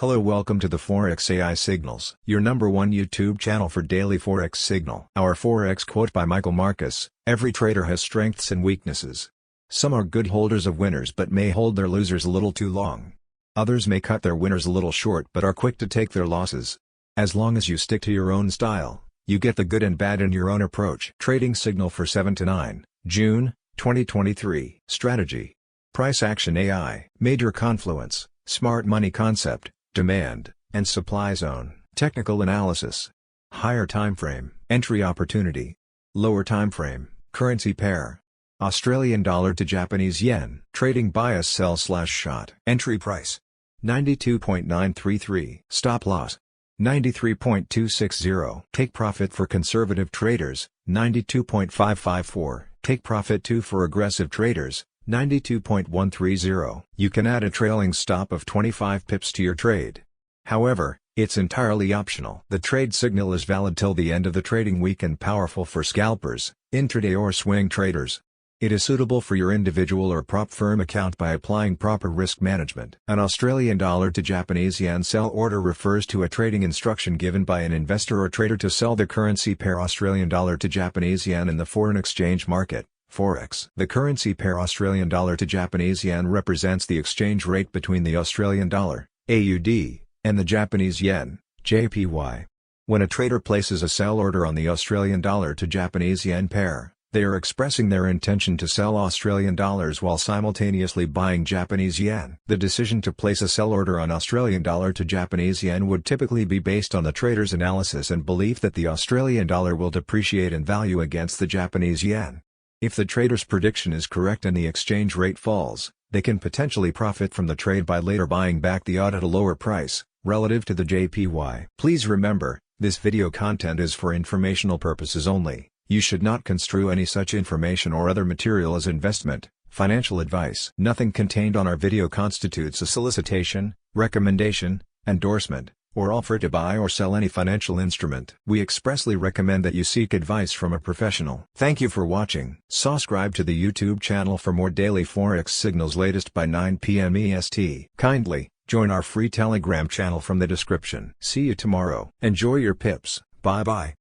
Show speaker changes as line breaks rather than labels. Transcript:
Hello, welcome to the Forex AI Signals, your #1 YouTube channel for daily Forex signal. Our Forex quote by Michael Marcus: every trader has strengths and weaknesses. Some are good holders of winners but may hold their losers a little too long. Others may cut their winners a little short but are quick to take their losses. As long as you stick to your own style, you get the good and bad in your own approach. Trading signal for 7 to 9 June 2023. Strategy. Price action AI. Major confluence, smart money concept, demand and supply zone. Technical analysis. Higher time frame, entry opportunity. Lower time frame, currency pair. Australian dollar to Japanese yen. Trading bias sell/shot. Entry price 92.933. Stop loss 93.260. Take profit for conservative traders 92.554. Take profit 2 for aggressive traders 92.130. You can add a trailing stop of 25 pips to your trade. However, it's entirely optional. The trade signal is valid till the end of the trading week and powerful for scalpers, intraday or swing traders. It is suitable for your individual or prop firm account by applying proper risk management. An Australian dollar to Japanese yen sell order refers to a trading instruction given by an investor or trader to sell the currency pair Australian dollar to Japanese yen in the foreign exchange market, Forex. The currency pair Australian dollar to Japanese yen represents the exchange rate between the Australian dollar, AUD, and the Japanese yen, JPY. When a trader places a sell order on the Australian dollar to Japanese yen pair, they are expressing their intention to sell Australian dollars while simultaneously buying Japanese yen. The decision to place a sell order on Australian dollar to Japanese yen would typically be based on the trader's analysis and belief that the Australian dollar will depreciate in value against the Japanese yen. If the trader's prediction is correct and the exchange rate falls, they can potentially profit from the trade by later buying back the AUD at a lower price, relative to the JPY. Please remember, this video content is for informational purposes only. You should not construe any such information or other material as investment, financial advice. Nothing contained on our video constitutes a solicitation, recommendation, endorsement, or offer to buy or sell any financial instrument. We expressly recommend that you seek advice from a professional. Thank you for watching. Subscribe to the YouTube channel for more daily Forex signals latest by 9 p.m. EST. Kindly, join our free Telegram channel from the description. See you tomorrow. Enjoy your pips. Bye bye.